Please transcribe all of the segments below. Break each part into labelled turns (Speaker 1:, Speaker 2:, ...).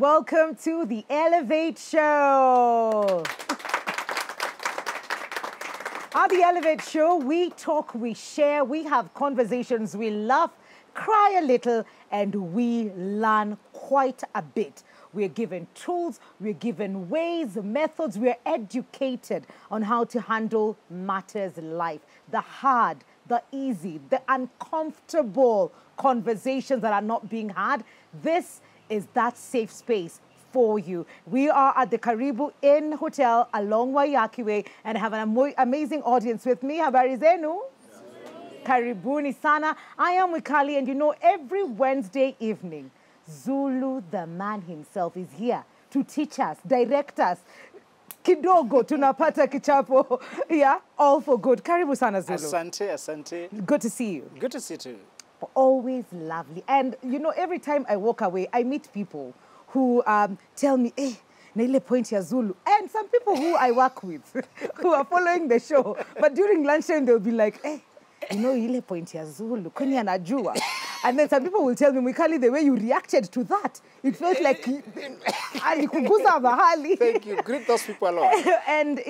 Speaker 1: welcome to the Elevate Show. On the Elevate Show, we talk, we share, we have conversations, we laugh, cry a little, and we learn quite a bit. We're given tools, we're given ways, methods, we're educated on how to handle matters in life. The hard, the easy, the uncomfortable conversations that are not being had. This is that safe space for you. We are at the Karibu Inn Hotel along Waiyaki Way and have an amazing audience with me. Habari zenu? Karibuni sana. I am Wikali, and you know, every Wednesday evening, Zulu, the man himself, is here to teach us, direct us. Kidogo tunapata kichapo. Yeah, all for good. Karibu sana, Zulu.
Speaker 2: Asante, asante.
Speaker 1: Good to see you.
Speaker 2: Good to see you too.
Speaker 1: Always lovely. And you know, every time I walk away, I meet people who tell me, hey, na ile point ya Zulu. And some people who I work with, who are following the show, but during lunchtime, they'll be like, hey, you know, ile point ya Zulu, kwenye anajua. And then some people will tell me, Mikali, the way you reacted to that, it felt like alikuguza mahali.
Speaker 2: Thank you. Greet those people along.
Speaker 1: And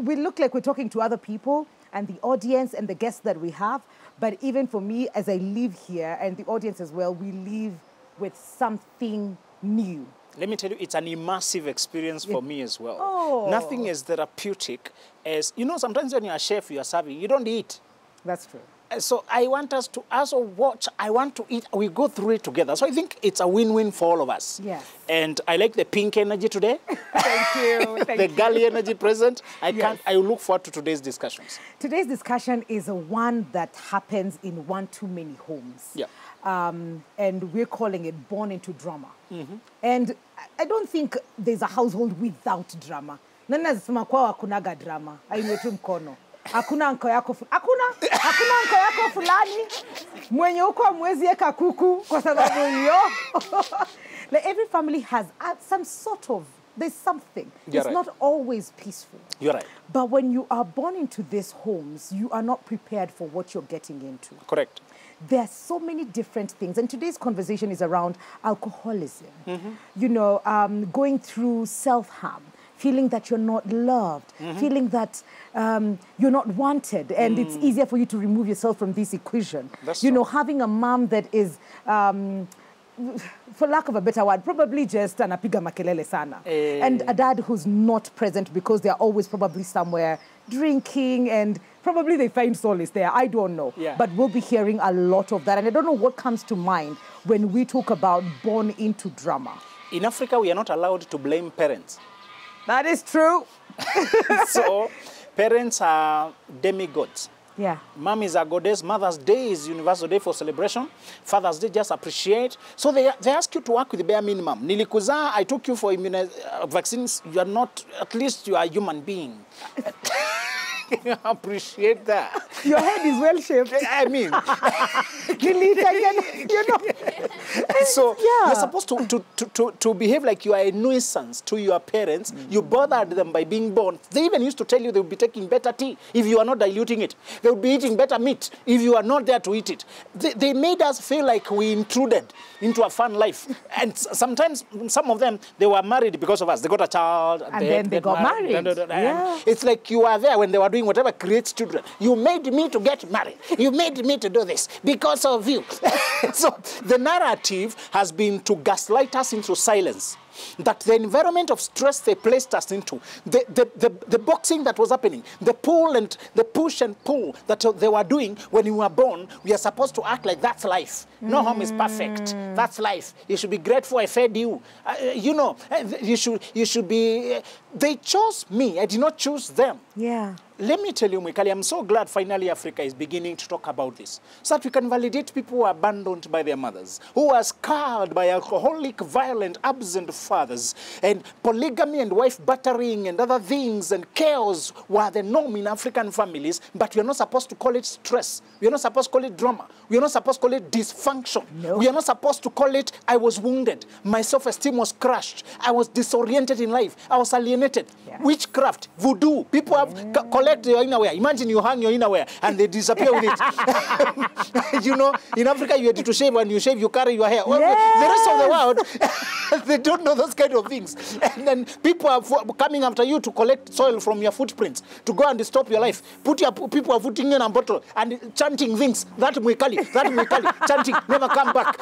Speaker 1: we look like we're talking to other people and the audience and the guests that we have. But even for me, as I live here and the audience as well, we live with something new.
Speaker 2: Let me tell you, it's an immersive experience for me as well.
Speaker 1: Oh.
Speaker 2: Nothing as therapeutic as, you know, sometimes when you're a chef, you're serving, you don't eat.
Speaker 1: That's true.
Speaker 2: So I want us to also watch, I want to eat, we go through it together. So I think it's a win-win for all of us.
Speaker 1: Yes.
Speaker 2: And I like the pink energy today.
Speaker 1: Thank you. Thank
Speaker 2: the
Speaker 1: you.
Speaker 2: girly energy present.
Speaker 1: Yes.
Speaker 2: I look forward to today's discussions.
Speaker 1: Today's discussion is one that happens in one too many homes.
Speaker 2: Yeah.
Speaker 1: And we're calling it Born into Drama. Mm-hmm. And I don't think there's a household without drama. Nani anasema kwao hakunaga drama. Aiwe tu mkono. Hakuna anko yako fulani mwenye uko amwezi eka kuku kwa sababu hiyo. Like every family has some sort of, there's something. It's
Speaker 2: right.
Speaker 1: not always peaceful.
Speaker 2: You're right.
Speaker 1: But when you are born into these homes, you are not prepared for what you're getting into.
Speaker 2: Correct.
Speaker 1: There are so many different things. And today's conversation is around alcoholism. Mm-hmm. You know, going through self-harm, feeling that you're not loved, feeling that you're not wanted, and it's easier for you to remove yourself from this equation.
Speaker 2: That's
Speaker 1: you
Speaker 2: true.
Speaker 1: know, having a mom that is, for lack of a better word, probably just anapiga makelele sana. And a dad who's not present because they're always probably somewhere drinking, and probably they find solace there. I don't know.
Speaker 2: Yeah.
Speaker 1: But we'll be hearing a lot of that. And I don't know what comes to mind when we talk about born into drama.
Speaker 2: In Africa, we are not allowed to blame parents.
Speaker 1: That is true.
Speaker 2: So, parents are demigods.
Speaker 1: Yeah.
Speaker 2: Mom is a goddess. Mother's Day is universal day for celebration. Father's Day, just appreciate. So they ask you to work with the bare minimum. Nilikuza, I took you for vaccines. You are not, at least you are a human being. Appreciate that.
Speaker 1: Your head is well shaped.
Speaker 2: I mean,
Speaker 1: you know.
Speaker 2: So
Speaker 1: Yeah.
Speaker 2: you're supposed to behave like you are a nuisance to your parents. You bothered them by being born. They even used to tell you they would be taking better tea if you are not diluting it. They would be eating better meat if you are not there to eat it. They made us feel like we intruded into a fun life. And sometimes, some of them, they were married because of us. They got a child.
Speaker 1: And then they got married. Yeah.
Speaker 2: It's like you are there when they were doing whatever creates children. You made me to get married. You made me to do this because of you. So the narrative has been to gaslight us into silence. That the environment of stress they placed us into, the boxing that was happening, the pull and the push and pull that they were doing when you were born, we are supposed to act like that's life. No home is perfect. That's life. You should be grateful I fed you. You know, you should be. They chose me. I did not choose them.
Speaker 1: Yeah.
Speaker 2: Let me tell you, Mikali, I'm so glad finally Africa is beginning to talk about this, so that we can validate people who are abandoned by their mothers, who are scarred by alcoholic, violent, absent fathers, and polygamy and wife battering and other things, and chaos were the norm in African families, but we are not supposed to call it stress. We are not supposed to call it drama. We are not supposed to call it dysfunction. No. We are not supposed to call it, I was wounded. My self-esteem was crushed. I was disoriented in life. I was alienated contaminated.
Speaker 1: Yeah.
Speaker 2: Witchcraft, voodoo. People have collect your innerwear. Imagine you hang your innerwear and they disappear with it. You know, in Africa you had to shave. When you shave, you carry your hair. Well, the rest of the world, they don't know those kind of things. And then people are coming after you to collect soil from your footprints to go and stop your life. People are putting in a bottle and chanting things. That Mwikali, chanting, never come back.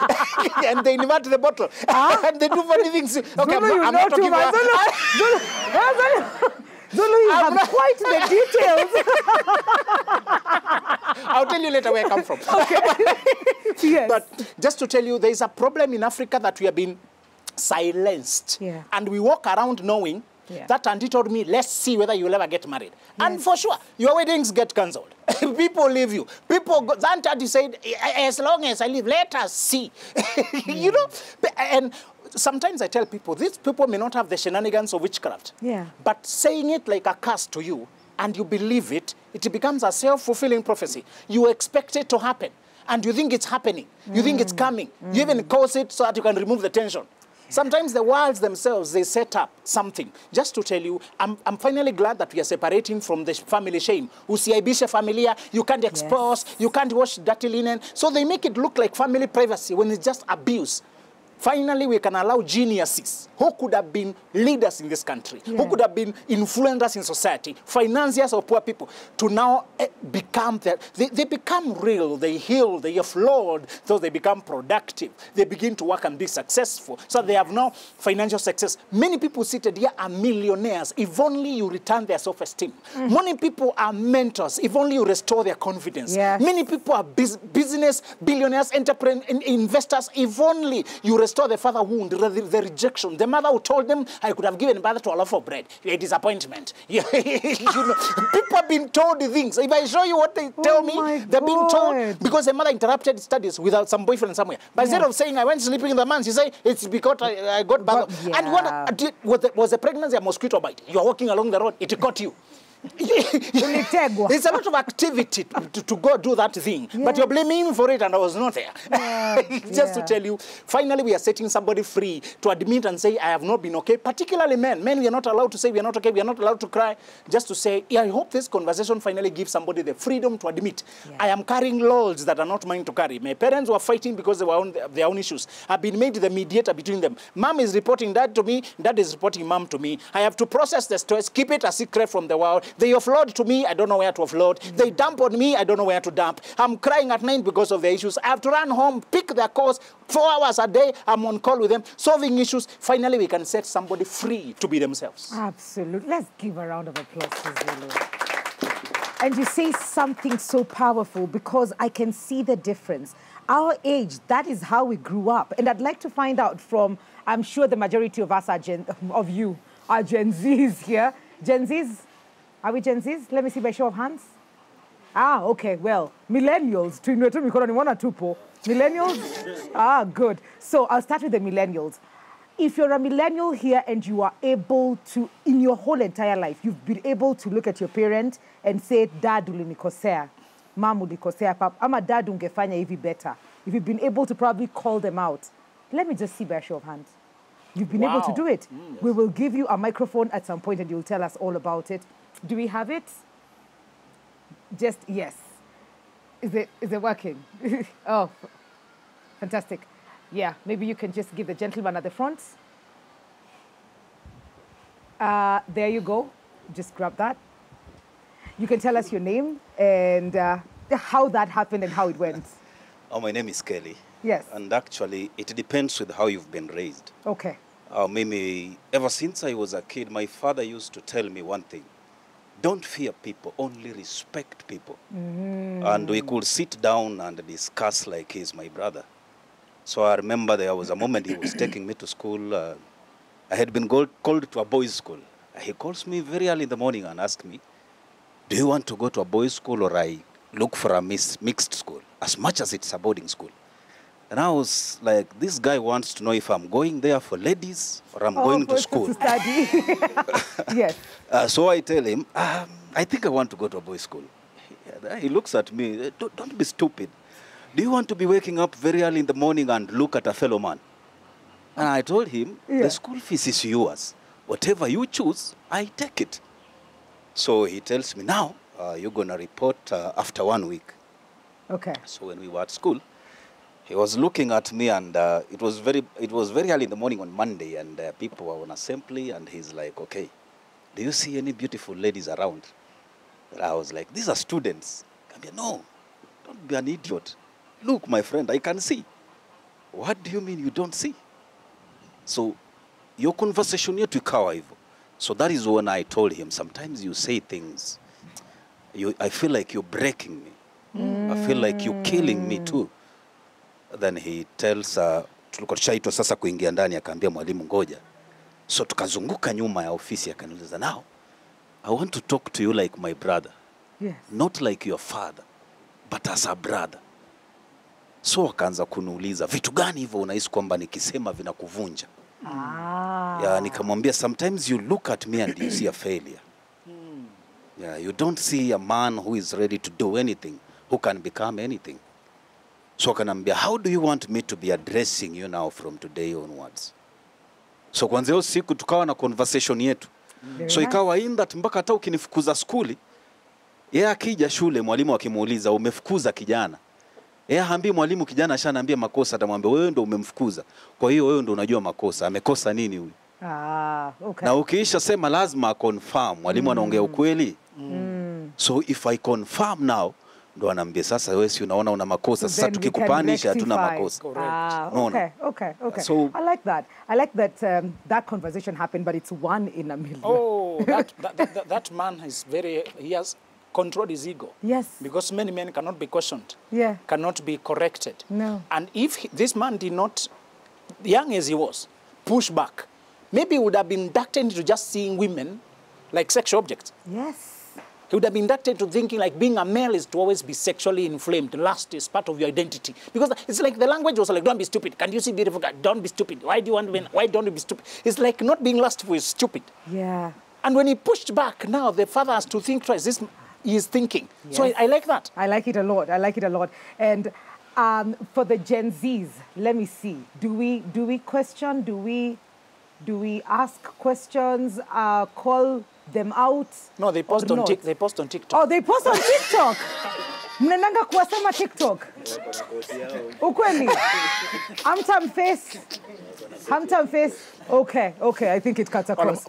Speaker 2: And they invert the bottle. And they do funny things. Okay,
Speaker 1: Zulu,
Speaker 2: I'm not talking about...
Speaker 1: Zulu, you have quite the details.
Speaker 2: I'll tell you later where I come from.
Speaker 1: Okay. Yes.
Speaker 2: But just to tell you, there is a problem in Africa that we have been silenced.
Speaker 1: Yeah.
Speaker 2: And we walk around knowing that auntie told me, let's see whether you'll ever get married. Yes. And for sure, your weddings get cancelled. People leave you. People go, that auntie said, as long as I live, let us see. You know? And sometimes I tell people, these people may not have the shenanigans of witchcraft.
Speaker 1: Yeah.
Speaker 2: But saying it like a curse to you, and you believe it, it becomes a self-fulfilling prophecy. You expect it to happen. And you think it's happening. You think it's coming. You even cause it so that you can remove the tension. Sometimes the worlds themselves, they set up something. Just to tell you, I'm finally glad that we are separating from the family shame. Usiaibishe familia, you can't expose, you can't wash dirty linen. So they make it look like family privacy when it's just abuse. Finally, we can allow geniuses who could have been leaders in this country, who could have been influencers in society, financiers of poor people, to now become, they become real, they heal, they offload, so they become productive. They begin to work and be successful. So they have now financial success. Many people seated here are millionaires, if only you return their self-esteem. Many people are mentors, if only you restore their confidence.
Speaker 1: Yes.
Speaker 2: Many people are business, billionaires, entrepreneurs, investors, if only you restore the father wound, the rejection. The mother who told them, I could have given birth to a loaf of bread. A disappointment. You know, people have been told things. If I show you what they tell me, they're being told because the mother interrupted studies without some boyfriend somewhere. But instead of saying, I went sleeping in the month, she said, it's because I got birth. And was the pregnancy a mosquito bite? You're walking along the road, it caught you. There's a lot of activity to go do that thing, but you're blaming me for it and I was not there. Just to tell you, finally we are setting somebody free to admit and say, I have not been okay, particularly men. Men, we are not allowed to say we are not okay, we are not allowed to cry. Just to say, I hope this conversation finally gives somebody the freedom to admit, I am carrying loads that are not mine to carry. My parents were fighting because they were on their own issues. I've been made the mediator between them. Mom is reporting dad to me, dad is reporting mom to me. I have to process the stress, keep it a secret from the world. They offload to me, I don't know where to offload. They dump on me, I don't know where to dump. I'm crying at night because of the issues. I have to run home, pick their calls, 4 hours a day, I'm on call with them, solving issues. Finally, we can set somebody free to be themselves.
Speaker 1: Absolutely. Let's give a round of applause to Zulu. And you say something so powerful because I can see the difference. Our age, that is how we grew up. And I'd like to find out from, I'm sure the majority of us are Gen Zs here. Gen Zs? Are we Gen Zs? Let me see by show of hands. Ah, okay, well, millennials. Millennials? Ah, good. So I'll start with the millennials. If you're a millennial here and you are able to, in your whole entire life, you've been able to look at your parent and say, Dad ulinikosea, Mom ulikosea, Pap, ama dad ungefanya hivi better. If you've been able to probably call them out, let me just see by show of hands. You've been able to do it. We will give you a microphone at some point and you'll tell us all about it. Do we have it? Just, yes. Is it working? Oh, fantastic. Yeah, maybe you can just give the gentleman at the front. There you go. Just grab that. You can tell us your name and how that happened and how it went.
Speaker 3: Oh, my name is Kelly.
Speaker 1: Yes.
Speaker 3: And actually, it depends with how you've been raised.
Speaker 1: Okay.
Speaker 3: Maybe ever since I was a kid, my father used to tell me one thing. Don't fear people, only respect people. And we could sit down and discuss like he's my brother. So I remember there was a moment he was taking me to school. I had been called to a boys' school. He calls me very early in the morning and asks me, do you want to go to a boys' school or I look for a mixed school, as much as it's a boarding school? And I was like, this guy wants to know if I'm going there for ladies or I'm going to school.
Speaker 1: To study. Yes.
Speaker 3: So I tell him, I think I want to go to a boys' school. He looks at me, don't be stupid. Do you want to be waking up very early in the morning and look at a fellow man? And I told him, the school fees is yours. whatever you choose, I take it. So he tells me, now, you're going to report after 1 week.
Speaker 1: Okay.
Speaker 3: So when we were at school, he was looking at me, and it was very early in the morning on Monday, and people were on assembly, and he's like, okay, do you see any beautiful ladies around? And I was like, these are students. I mean, no, don't be an idiot. Look, my friend, I can see. What do you mean you don't see? So your conversation yetu ikawa hivyo. So that is when I told him, sometimes you say things, I feel like you're breaking me. I feel like you're killing me too. Then he tells, tulikuwa tushaitwa sasa kuingia ndani, akaambia mwalimu ngoja. So tukazunguka nyuma ya ofisi, akaniuliza, now, I want to talk to you like my brother.
Speaker 1: Yes.
Speaker 3: Not like your father, but as a brother. So akaanza kuniuliza, vitu gani hivyo unahisi kwamba nikisema vinakuvunja? Yeah, nikamwambia, sometimes you look at me and you see a failure. Yeah, you don't see a man who is ready to do anything, who can become anything. So akanambia, how do you want me to be addressing you now from today onwards? So kwanza hiyo siku tukawa na conversation yetu. So ikawa in that mpaka hata ukinifukuza skuli, yeye akija shule mwalimu akimuuliza umefukuza kijana, yeye haambii mwalimu kijana ashaniambia makosa, atamwambia wewe ndio umemfukuza. Kwa hiyo wewe ndio unajua makosa, amekosa nini huyu? Okay. Na ukiisha sema lazima confirm mwalimu anaongea ukweli. So if I confirm now, ndo anaambia sasa wewe si unaona una makosa, sasa tukikupanisha hatuna makosa.
Speaker 1: Okay. So I like that. I like that that conversation happened, but it's one in a million.
Speaker 2: Oh, that man is he has controlled his ego.
Speaker 1: Yes.
Speaker 2: Because many men cannot be questioned.
Speaker 1: Yeah.
Speaker 2: Cannot be corrected.
Speaker 1: No.
Speaker 2: And if this man did not, young as he was, push back, maybe he would have been inducted into just seeing women like sexual objects.
Speaker 1: Yes.
Speaker 2: He would have been inducted to thinking like being a male is to always be sexually inflamed. Lust is part of your identity. Because it's like the language was like, don't be stupid. Can you see beautiful guy? Don't be stupid. Why don't you be stupid? It's like not being lustful is stupid.
Speaker 1: Yeah.
Speaker 2: And when he pushed back, now the father has to think twice. He is thinking. Yes. So I like that.
Speaker 1: I like it a lot. I like it a lot. And for the Gen Zs, let me see. Do we question? Do we ask questions? Call them out?
Speaker 2: No, they post on TikTok. They post on TikTok.
Speaker 1: Oh, they post on TikTok. Mnenanga kuwasema TikTok. Ukweli. Hamtam face. Okay. I think it cuts across.